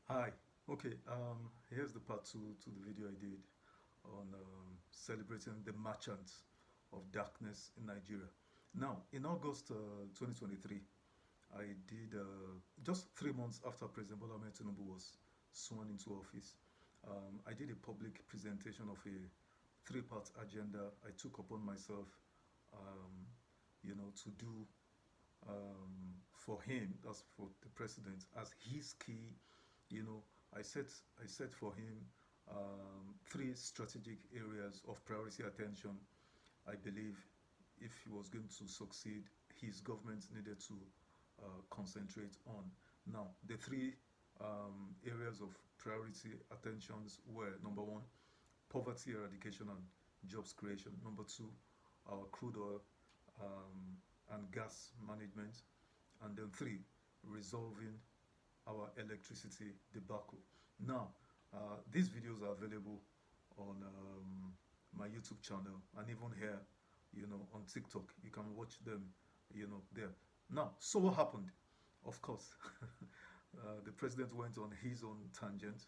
Hi. Okay. Here's the part two to the video I did on celebrating the merchants of darkness in Nigeria. Now, in August 2023, I did just 3 months after President Bola Ahmed Tinubu was sworn into office. I did a public presentation of a three-part agenda I took upon myself, um, to do for him, that's for the president, as his key. you know I set for him three strategic areas of priority attention. I believe if he was going to succeed, his government needed to concentrate on. Now, the three areas of priority attentions were: number one, poverty eradication and jobs creation; number two, our crude oil and gas management; and then three, resolving our electricity debacle. Now, these videos are available on my YouTube channel, and even here, on TikTok. You can watch them, there. Now, so what happened? Of course, the president went on his own tangent,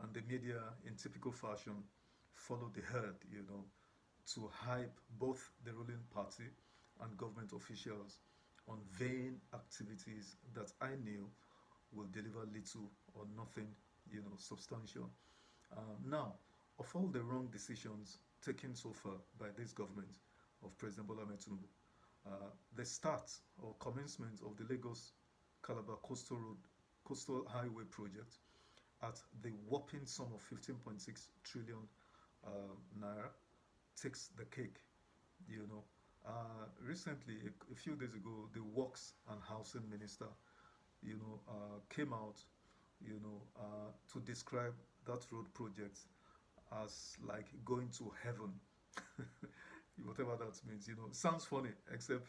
and the media, in typical fashion, followed the herd, to hype both the ruling party and government officials on vain activities that I knew will deliver little or nothing, substantial. Now, of all the wrong decisions taken so far by this government of President Bola Ahmed Tinubu, the start or commencement of the Lagos Calabar Coastal Highway project at the whopping sum of 15.6 trillion naira takes the cake. Recently, a few days ago, the Works and Housing Minister, came out, to describe that road project as like going to heaven. Whatever that means, sounds funny, except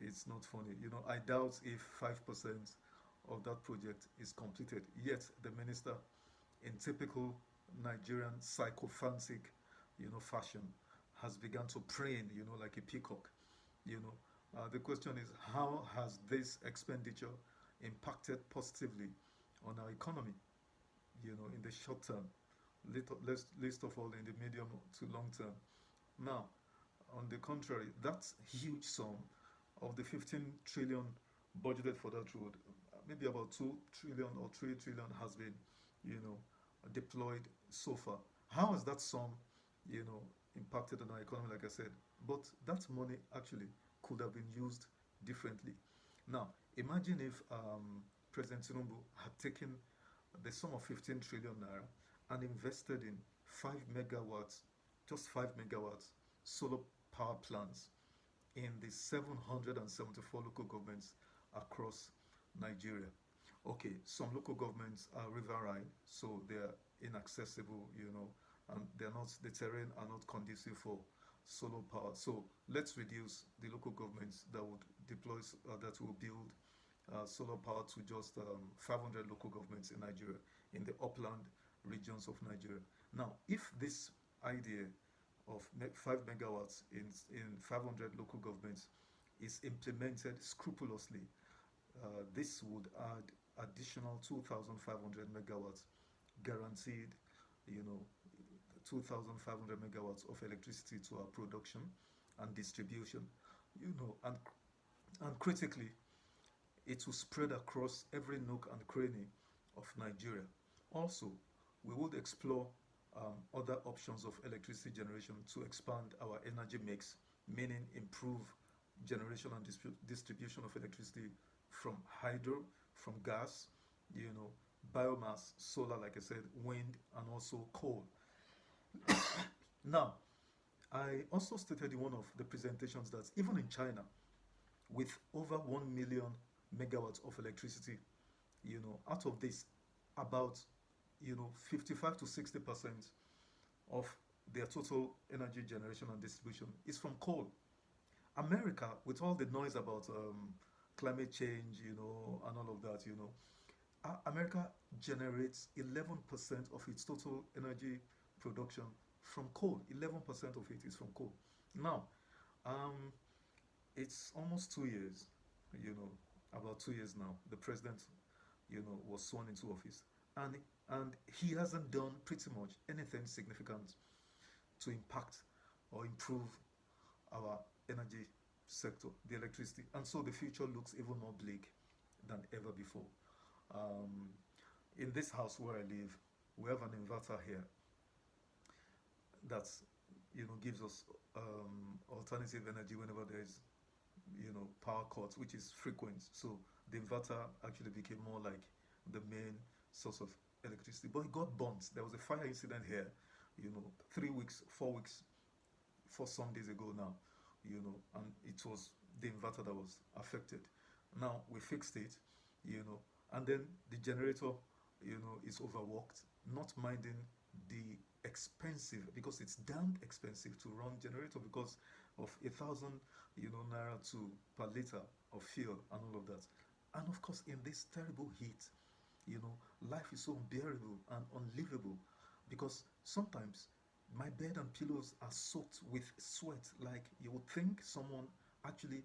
it's not funny. I doubt if 5% of that project is completed. Yet the minister, in typical Nigerian psychophantic, fashion, has begun to preen, like a peacock. You know, the question is, how has this expenditure impacted positively on our economy? In the short term, least of all in the medium to long term. Now, on the contrary, that huge sum of the 15 trillion budgeted for that road, maybe about 2 trillion or 3 trillion has been, you know, deployed so far. How has that sum, you know, impacted on our economy, like I said? But that money actually could have been used differently. Now, imagine if President Tinubu had taken the sum of 15 trillion naira and invested in 5 megawatts, just 5 megawatts solar power plants in the 774 local governments across Nigeria. Okay, some local governments are riverine, so they're inaccessible, and the terrain are not conducive for solar power. So let's reduce the local governments that would that will build solar power to just 500 local governments in Nigeria, in the upland regions of Nigeria. Now, if this idea of 5 megawatts in 500 local governments is implemented scrupulously, this would add additional 2,500 megawatts guaranteed, you know, 2,500 megawatts of electricity to our production and distribution, and critically, it will spread across every nook and cranny of Nigeria. Also, we would explore other options of electricity generation to expand our energy mix, meaning improve generation and distribution of electricity from hydro, from gas, you know, biomass, solar, like I said, wind, and also coal. Now, I also stated in one of the presentations that even in China, with over 1 million megawatts of electricity, out of this, about 55 to 60% of their total energy generation and distribution is from coal. America, with all the noise about climate change, and all of that, America generates 11% of its total energy production from coal. 11% of it is from coal. Now, um, it's almost 2 years, you know, about 2 years now. The president, was sworn into office. and he hasn't done pretty much anything significant to impact or improve our energy sector, the electricity. And so the future looks even more bleak than ever before. Um, in this house where I live, we have an inverter here that gives us alternative energy whenever there is power cuts, which is frequent. So the inverter actually became more like the main source of electricity. But it got burnt. There was a fire incident here, 3 weeks, 4 weeks, 4 Sundays ago now, and it was the inverter that was affected. Now we fixed it, and then the generator, is overworked, not minding the expensive, because it's damned expensive to run generator because of 1,000 naira to per liter of fuel and all of that. And of course, in this terrible heat, life is so unbearable and unlivable, because sometimes my bed and pillows are soaked with sweat. Like you would think someone actually,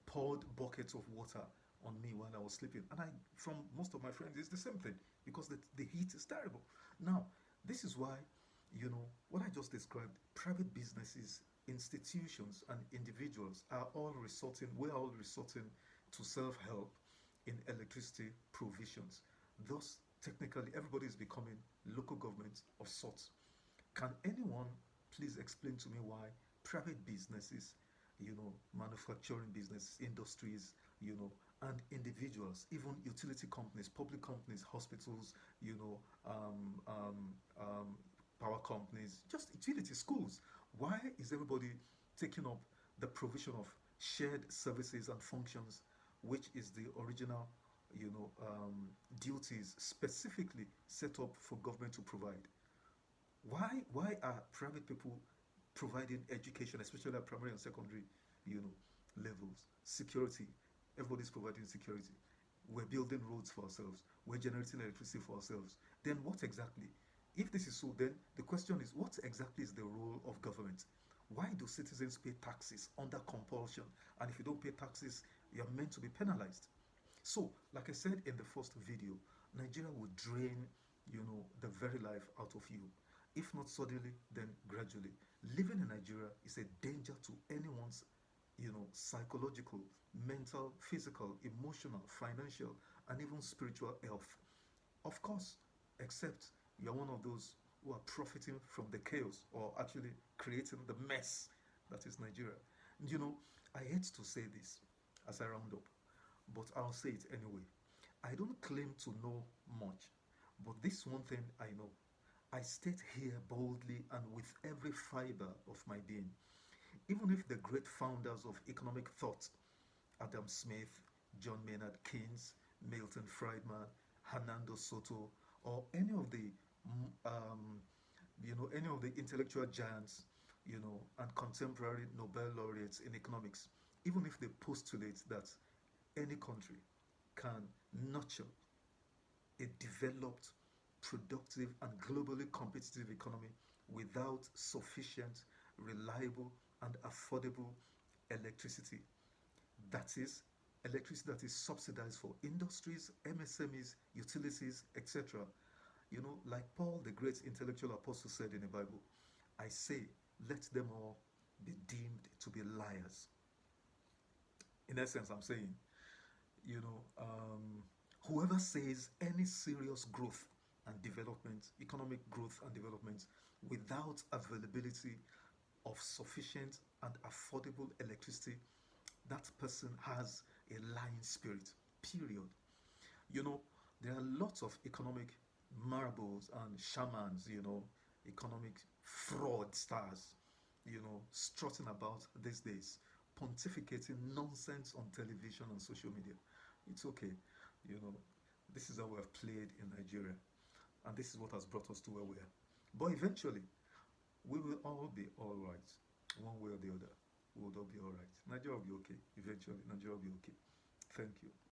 poured buckets of water on me while I was sleeping. And from most of my friends, it's the same thing because the heat is terrible. Now, this is why, what I just described, private businesses, institutions, and individuals we're all resorting to self help in electricity provisions. Thus, technically, everybody is becoming local government of sorts. Can anyone please explain to me why private businesses, manufacturing business, industries, and individuals, even utility companies, public companies, hospitals, power companies, just utility schools, why is everybody taking up the provision of shared services and functions, which is the original, duties specifically set up for government to provide? Why are private people providing education, especially at primary and secondary, levels? Security. Everybody's providing security. We're building roads for ourselves. We're generating electricity for ourselves. Then what exactly? If this is so, then the question is, what exactly is the role of government? Why do citizens pay taxes under compulsion? And if you don't pay taxes, you're meant to be penalized. So, like I said in the first video, Nigeria will drain, the very life out of you. If not suddenly, then gradually. Living in Nigeria is a danger to anyone's, psychological, mental, physical, emotional, financial, and even spiritual health. Of course, except you're one of those who are profiting from the chaos or actually creating the mess that is Nigeria. I hate to say this as I round up, but I'll say it anyway. I don't claim to know much, but this one thing I know. I state here boldly and with every fiber of my being. Even if the great founders of economic thought, Adam Smith, John Maynard Keynes, Milton Friedman, Hernando Soto, or any of the intellectual giants, and contemporary Nobel laureates in economics, even if they postulate that any country can nurture a developed, productive, and globally competitive economy without sufficient, reliable, and affordable electricity. That is, electricity that is subsidized for industries, MSMEs, utilities, etc. Like Paul, the great intellectual apostle, said in the Bible, I say, let them all be deemed to be liars. In essence, I'm saying, whoever says any serious growth and development, economic growth and development, without availability of sufficient and affordable electricity, that person has a lying spirit, period. You know, there are lots of economic marbles and shamans, economic fraudsters, strutting about these days, pontificating nonsense on television and social media. It's okay, you know, this is how we have played in Nigeria, and this is what has brought us to where we are. But eventually, we will all be all right, one way or the other. We will all be all right. Nigeria will be okay. Eventually, Nigeria will be okay. Thank you.